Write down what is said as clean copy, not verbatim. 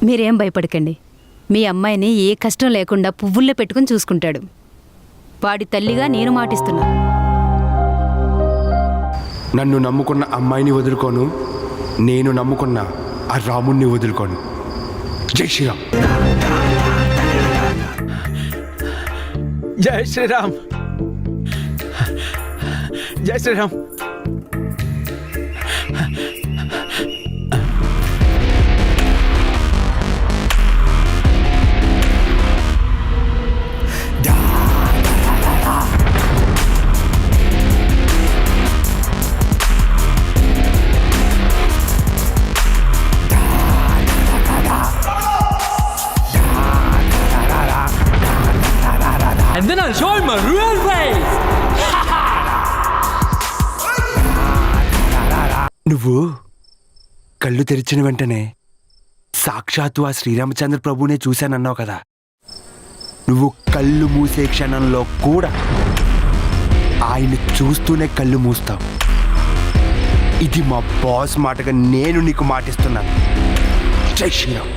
మీరేం భయపడకండి. మీ అమ్మాయిని ఏ కష్టం లేకుండా పువ్వుల్లో పెట్టుకుని చూసుకుంటాడు. వాడి తల్లిగా నేను మాటిస్తున్నా. నన్ను నమ్ముకున్న అమ్మాయిని వదులుకోను, నేను నమ్ముకున్న ఆ రాముణ్ణి వదులుకోను. జై శ్రీరామ్. జై శ్రీరామ్. జై Sriram. And then I'll show him my real face. నువ్వు కళ్ళు తెరిచిన వెంటనే సాక్షాత్తు ఆ శ్రీరామచంద్ర ప్రభునే చూశానన్నావు కదా. నువ్వు కళ్ళు మూసే క్షణంలో కూడా ఆయన చూస్తూనే కళ్ళు మూస్తావు. ఇది మా బాస్ మాటగా నేను నీకు మాటిస్తున్నాను. జై శ్రీరామ్.